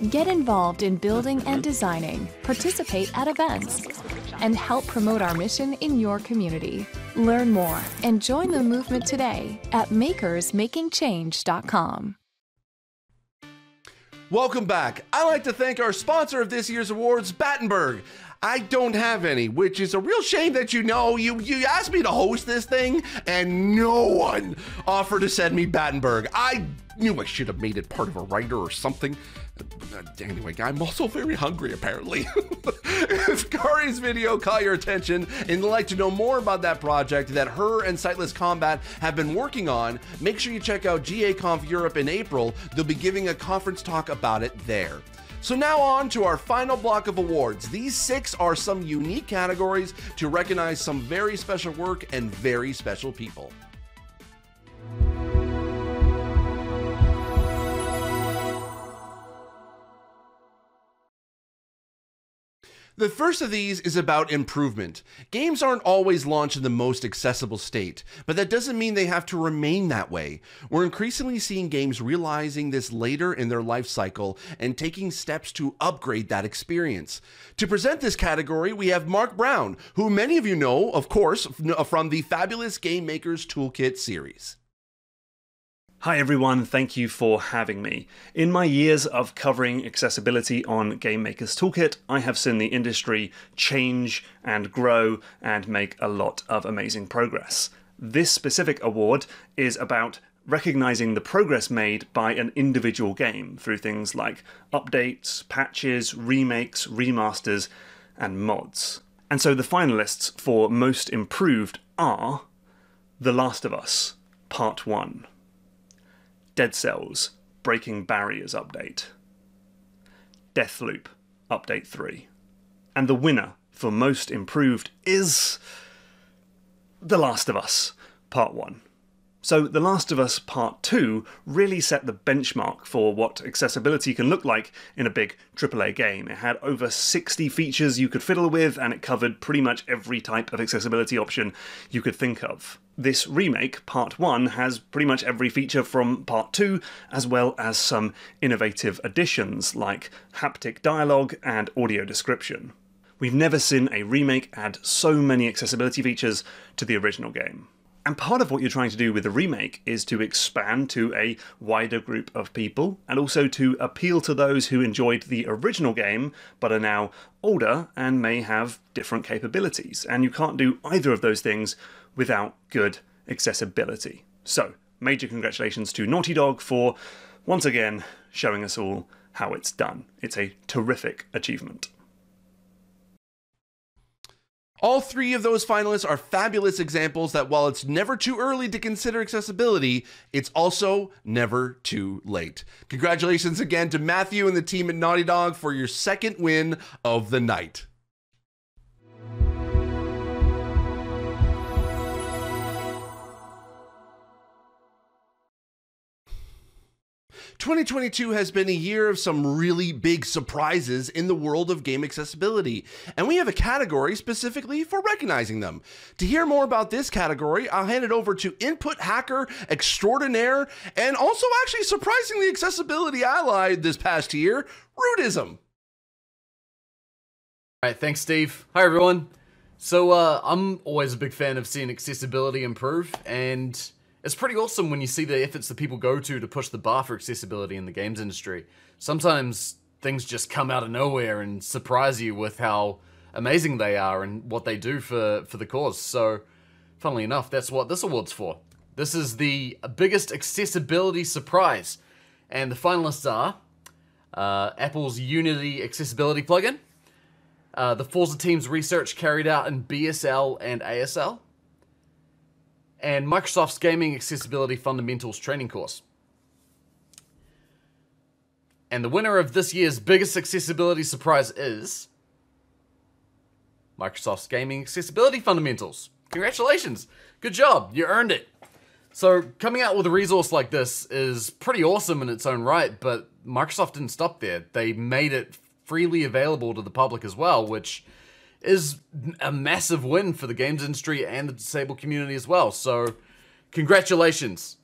Get involved in building and designing, participate at events, and help promote our mission in your community. Learn more and join the movement today at makersmakingchange.com. Welcome back. I'd like to thank our sponsor of this year's awards, Battenberg. I don't have any, which is a real shame that you asked me to host this thing and no one offered to send me Battenberg. I knew I should have made it part of a writer or something. Anyway, I'm also very hungry, apparently. If Kari's video caught your attention and you'd like to know more about that project that her and Sightless Combat have been working on, make sure you check out GA Conf Europe in April. They'll be giving a conference talk about it there. So now on to our final block of awards. These 6 are some unique categories to recognize some very special work and very special people. The first of these is about improvement. Games aren't always launched in the most accessible state, but that doesn't mean they have to remain that way. We're increasingly seeing games realizing this later in their life cycle and taking steps to upgrade that experience. To present this category, we have Mark Brown, who many of you know, of course, from the Fabulous Game Makers Toolkit series. Hi everyone, thank you for having me. In my years of covering accessibility on Game Maker's Toolkit, I have seen the industry change and grow and make a lot of amazing progress. This specific award is about recognizing the progress made by an individual game through things like updates, patches, remakes, remasters, and mods. And so the finalists for Most Improved are The Last of Us Part 1, Dead Cells Breaking Barriers Update, Deathloop Update 3. And the winner for Most Improved is The Last of Us Part 1. So The Last of Us Part 2 really set the benchmark for what accessibility can look like in a big AAA game. It had over 60 features you could fiddle with, and it covered pretty much every type of accessibility option you could think of. this remake, Part 1, has pretty much every feature from Part 2, as well as some innovative additions like haptic dialogue and audio description. We've never seen a remake add so many accessibility features to the original game. And part of what you're trying to do with the remake is to expand to a wider group of people, and also to appeal to those who enjoyed the original game but are now older and may have different capabilities. And you can't do either of those things without good accessibility. So, major congratulations to Naughty Dog for, once again, showing us all how it's done. It's a terrific achievement. All three of those finalists are fabulous examples that while it's never too early to consider accessibility, it's also never too late. Congratulations again to Matthew and the team at Naughty Dog for your second win of the night. 2022 has been a year of some really big surprises in the world of game accessibility, and we have a category specifically for recognizing them. To hear more about this category, I'll hand it over to input hacker extraordinaire and also actually surprisingly accessibility ally this past year, Rudism. All right, thanks, Steve. Hi, everyone. So I'm always a big fan of seeing accessibility improve, and it's pretty awesome when you see the efforts that people go to push the bar for accessibility in the games industry. Sometimes things just come out of nowhere and surprise you with how amazing they are and what they do for the cause. So, funnily enough, that's what this award's for. This is the biggest accessibility surprise. And the finalists are Apple's Unity accessibility plugin, the Forza team's research carried out in BSL and ASL, and Microsoft's Gaming Accessibility Fundamentals training course. And the winner of this year's biggest accessibility surprise is Microsoft's Gaming Accessibility Fundamentals. Congratulations! Good job, you earned it. So coming out with a resource like this is pretty awesome in its own right, but Microsoft didn't stop there. They made it freely available to the public as well, which is a massive win for the games industry and the disabled community as well. So, congratulations.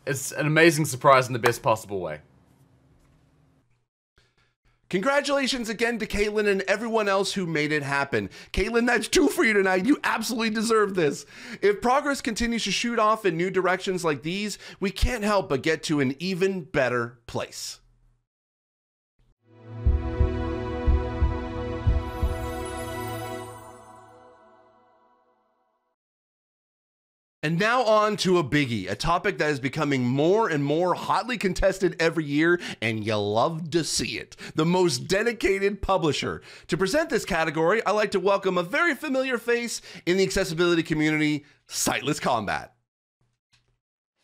It's an amazing surprise in the best possible way. Congratulations again to Caitlin and everyone else who made it happen. Caitlin, that's 2 for you tonight. You absolutely deserve this. If progress continues to shoot off in new directions like these, we can't help but get to an even better place. And now on to a biggie, a topic that is becoming more and more hotly contested every year, and you love to see it. The most dedicated publisher. To present this category, I'd like to welcome a very familiar face in the accessibility community, Sightless Combat.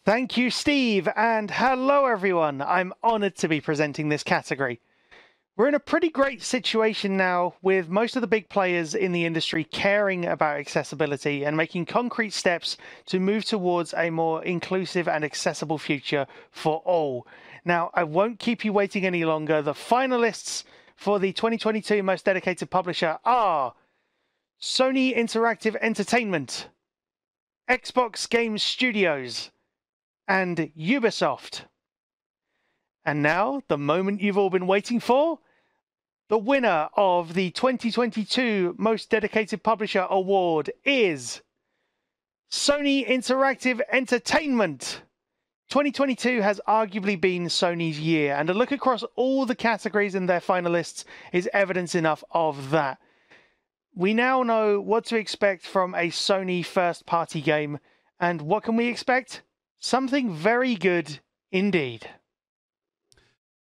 Thank you, Steve, and hello everyone. I'm honored to be presenting this category. We're in a pretty great situation now with most of the big players in the industry caring about accessibility and making concrete steps to move towards a more inclusive and accessible future for all. Now, I won't keep you waiting any longer. The finalists for the 2022 Most Dedicated Publisher are Sony Interactive Entertainment, Xbox Game Studios, and Ubisoft. And now, the moment you've all been waiting for, the winner of the 2022 Most Dedicated Publisher Award is Sony Interactive Entertainment. 2022 has arguably been Sony's year, and a look across all the categories and their finalists is evidence enough of that. We now know what to expect from a Sony first-party game, and what can we expect? Something very good indeed.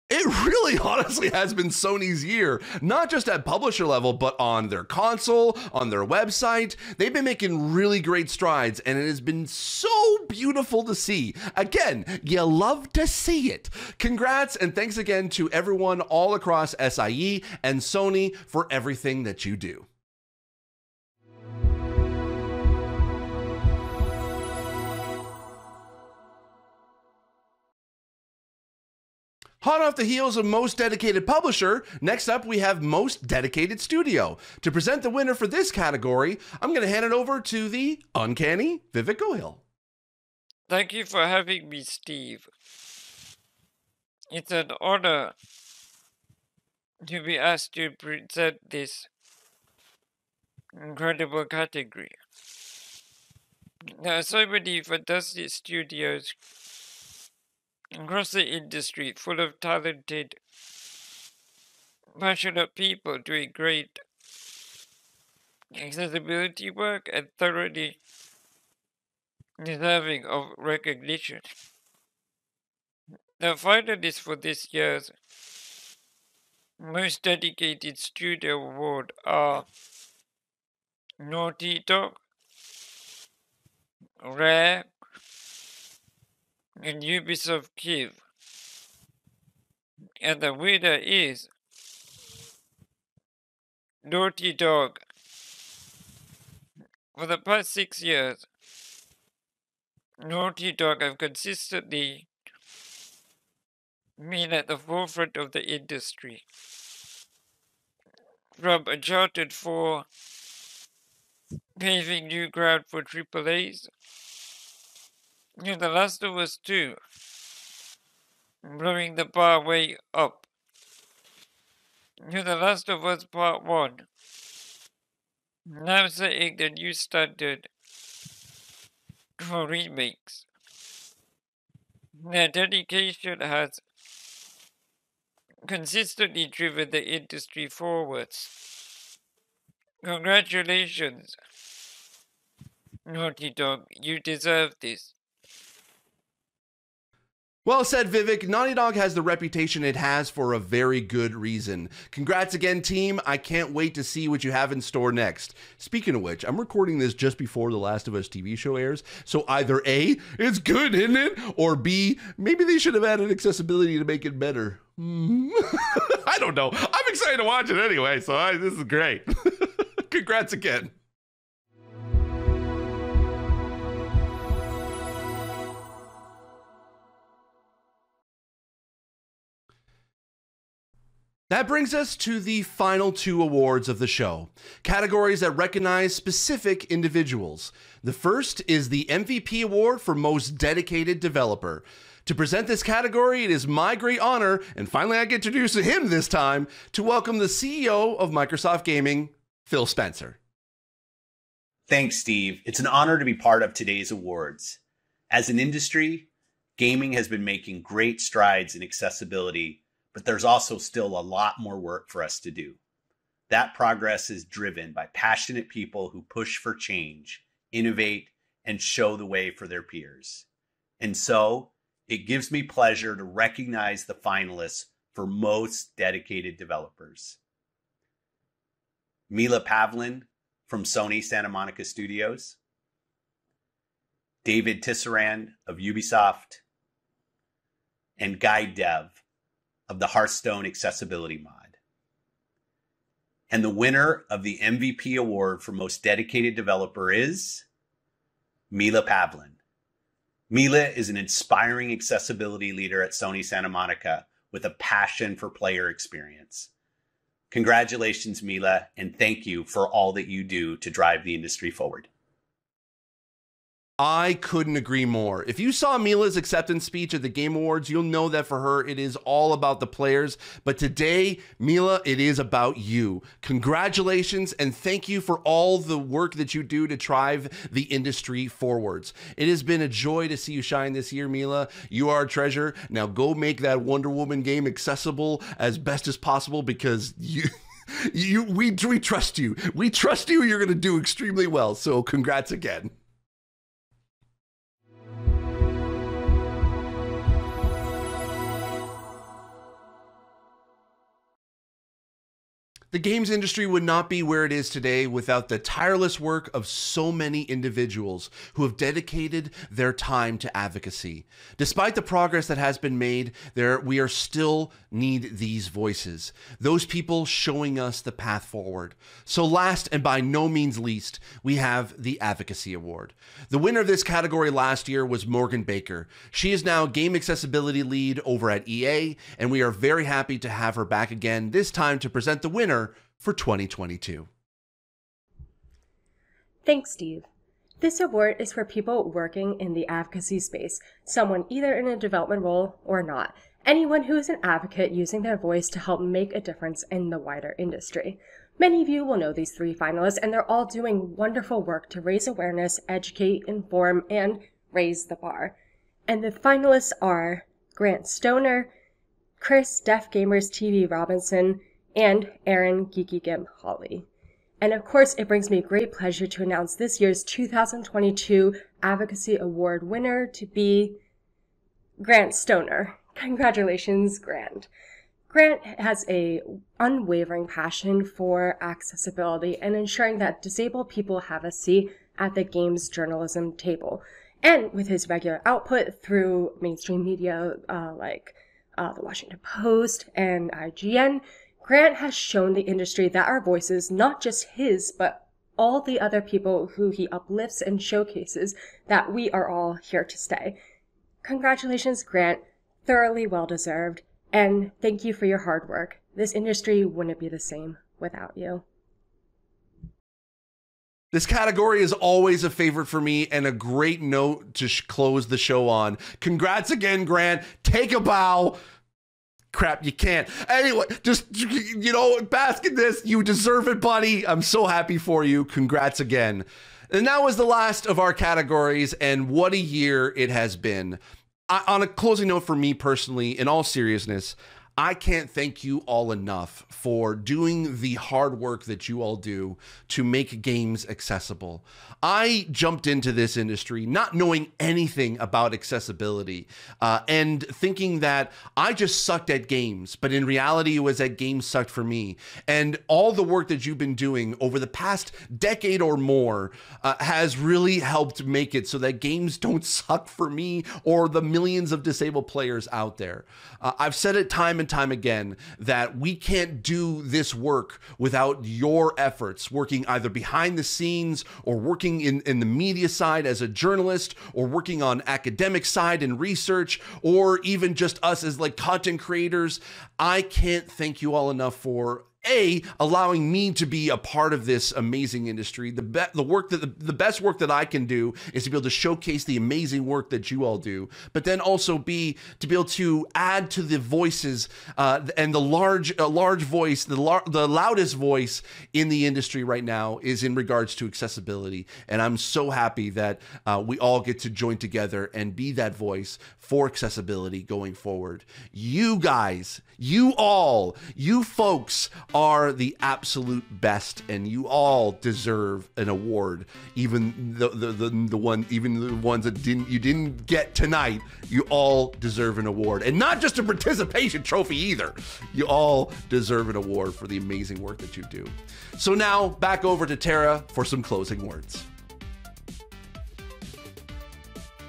It really honestly has been Sony's year, not just at publisher level, but on their console, on their website. They've been making really great strides, and it has been so beautiful to see. Again, you love to see it. Congrats, and thanks again to everyone all across SIE and Sony for everything that you do. Hot off the heels of Most Dedicated Publisher, next up we have Most Dedicated Studio. To present the winner for this category, I'm going to hand it over to the uncanny Vivek Gohil. Thank you for having me, Steve. It's an honor to be asked to present this incredible category. There are so many fantastic studios across the industry full of talented, passionate people doing great accessibility work and thoroughly deserving of recognition. The finalists for this year's Most Dedicated Studio Award are Naughty Dog, Rare, and Ubisoft Kyiv. And the winner is Naughty Dog. For the past 6 years, Naughty Dog have consistently been at the forefront of the industry. From Uncharted 4, paving new ground for AAAs, to The Last of Us 2, blowing the bar way up, to The Last of Us Part 1, now setting the new standard for remakes. Their dedication has consistently driven the industry forwards. Congratulations, Naughty Dog, you deserve this. Well said, Vivek. Naughty Dog has the reputation it has for a very good reason. Congrats again, team. I can't wait to see what you have in store next. Speaking of which, I'm recording this just before The Last of Us TV show airs, so either A, it's good, isn't it? Or B, maybe they should have added accessibility to make it better. I don't know. I'm excited to watch it anyway, so this is great. Congrats again. That brings us to the final 2 awards of the show, categories that recognize specific individuals. The first is the MVP Award for Most Dedicated Developer. To present this category, it is my great honor, and finally I get to introduce him this time, to welcome the CEO of Microsoft Gaming, Phil Spencer. Thanks, Steve. It's an honor to be part of today's awards. As an industry, gaming has been making great strides in accessibility, but there's also still a lot more work for us to do. That progress is driven by passionate people who push for change, innovate, and show the way for their peers. And so, it gives me pleasure to recognize the finalists for Most Dedicated Developers. Mila Pavlin from Sony Santa Monica Studios, David Tisserand of Ubisoft, and Guy Dev of the Hearthstone Accessibility Mod. And the winner of the MVP Award for Most Dedicated Developer is Mila Pavlin. Mila is an inspiring accessibility leader at Sony Santa Monica with a passion for player experience. Congratulations, Mila, and thank you for all that you do to drive the industry forward. I couldn't agree more. If you saw Mila's acceptance speech at the Game Awards, you'll know that for her, it is all about the players. But today, Mila, it is about you. Congratulations, and thank you for all the work that you do to drive the industry forwards. It has been a joy to see you shine this year, Mila. You are a treasure. Now go make that Wonder Woman game accessible as best as possible, because we trust you. We trust you. You're going to do extremely well. So congrats again. The games industry would not be where it is today without the tireless work of so many individuals who have dedicated their time to advocacy. Despite the progress that has been made, we are still need these voices, those people showing us the path forward. So last and by no means least, we have the Advocacy Award. The winner of this category last year was Morgan Baker. She is now Game Accessibility Lead over at EA, and we are very happy to have her back again, this time to present the winner for 2022. Thanks, Steve. This award is for people working in the advocacy space, someone either in a development role or not, anyone who is an advocate using their voice to help make a difference in the wider industry. Many of you will know these 3 finalists, and they're all doing wonderful work to raise awareness, educate, inform, and raise the bar. And the finalists are Grant Stoner, Chris Deaf Gamers TV Robinson, and Aaron Geeky Gimp Hawley. And of course, it brings me great pleasure to announce this year's 2022 Advocacy Award winner to be Grant Stoner. Congratulations, Grant. Grant has a unwavering passion for accessibility and ensuring that disabled people have a seat at the games journalism table. And with his regular output through mainstream media like the Washington Post and IGN, Grant has shown the industry that our voices, not just his, but all the other people who he uplifts and showcases, that we are all here to stay. Congratulations, Grant. Thoroughly well-deserved. And thank you for your hard work. This industry wouldn't be the same without you. This category is always a favorite for me and a great note to close the show on. Congrats again, Grant. Take a bow. Crap, you can't. Anyway, just, you know, bask in this. You deserve it, buddy. I'm so happy for you. Congrats again. And that was the last of our categories, and what a year it has been. On a closing note for me personally, in all seriousness, I can't thank you all enough for doing the hard work that you all do to make games accessible. I jumped into this industry not knowing anything about accessibility and thinking that I just sucked at games, but in reality it was that games sucked for me. And all the work that you've been doing over the past decade or more has really helped make it so that games don't suck for me or the millions of disabled players out there. I've said it time and time again that we can't do this work without your efforts, working either behind the scenes or working in the media side as a journalist, or working on academic side and research, or even just us as like content creators. I can't thank you all enough for allowing me to be a part of this amazing industry. The best work that I can do is to be able to showcase the amazing work that you all do, but then also to be able to add to the voices and the large voice, the loudest voice in the industry right now is in regards to accessibility. And I'm so happy that we all get to join together and be that voice for accessibility going forward. You guys, you folks are the absolute best, and you all deserve an award. Even the ones that you didn't get tonight, you all deserve an award, and not just a participation trophy either. You all deserve an award for the amazing work that you do. So now back over to Tara for some closing words.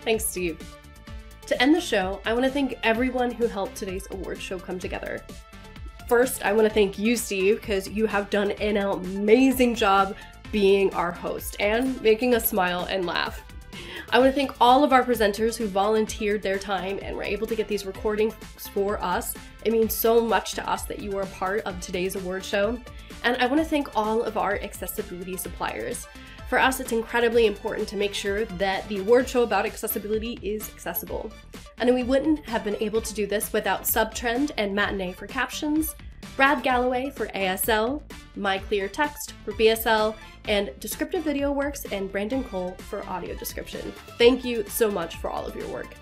Thanks, Steve. To end the show, I want to thank everyone who helped today's award show come together. First, I want to thank you, Steve, because you have done an amazing job being our host and making us smile and laugh. I want to thank all of our presenters who volunteered their time and were able to get these recordings for us. It means so much to us that you were a part of today's award show. And I want to thank all of our accessibility suppliers. For us, it's incredibly important to make sure that the award show about accessibility is accessible. And we wouldn't have been able to do this without Subtrend and Matinee for captions, Brad Galloway for ASL, MyClearText for BSL, and Descriptive Video Works and Brandon Cole for audio description. Thank you so much for all of your work.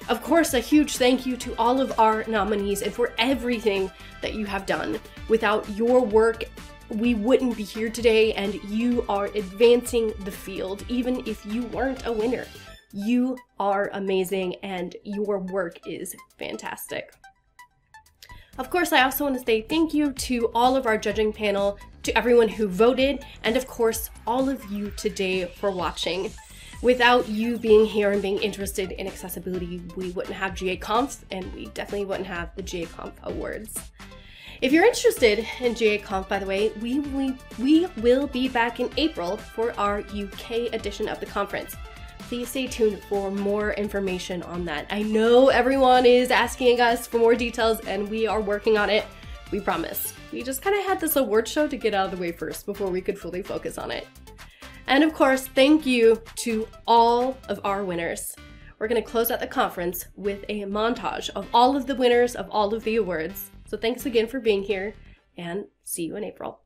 Of course, a huge thank you to all of our nominees and for everything that you have done. Without your work, we wouldn't be here today, and you are advancing the field, even if you weren't a winner. You are amazing, and your work is fantastic. Of course, I also want to say thank you to all of our judging panel, to everyone who voted, and of course, all of you today for watching. Without you being here and being interested in accessibility, we wouldn't have GA-Conf, and we definitely wouldn't have the GA-Conf Awards. If you're interested in GA-Conf, by the way, we will be back in April for our UK edition of the conference. Please stay tuned for more information on that. I know everyone is asking us for more details, and we are working on it. We promise. We just kind of had this award show to get out of the way first before we could fully focus on it. And of course, thank you to all of our winners. We're going to close out the conference with a montage of all of the winners of all of the awards. So thanks again for being here, and see you in April.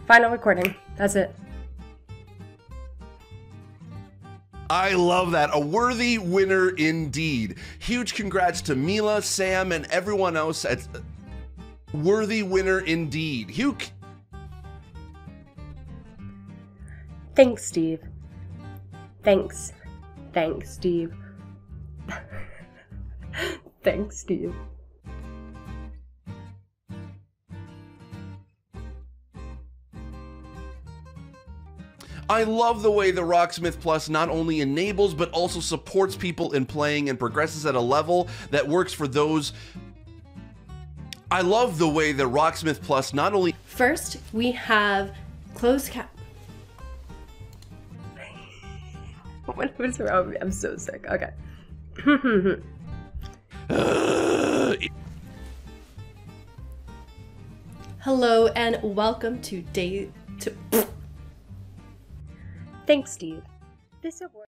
Final recording. That's it. I love that. A worthy winner indeed. Huge congrats to Mila, Sam, and everyone else. At worthy winner indeed. Thanks, Steve. Thanks. Thanks, Steve. Thanks, Steve. I love the way the Rocksmith Plus not only enables but also supports people in playing and progresses at a level that works for those. I love the way the Rocksmith Plus not only. First, we have closed cap. What's wrong? I'm so sick. Okay. Hello and welcome to day two. Thanks, Steve. This award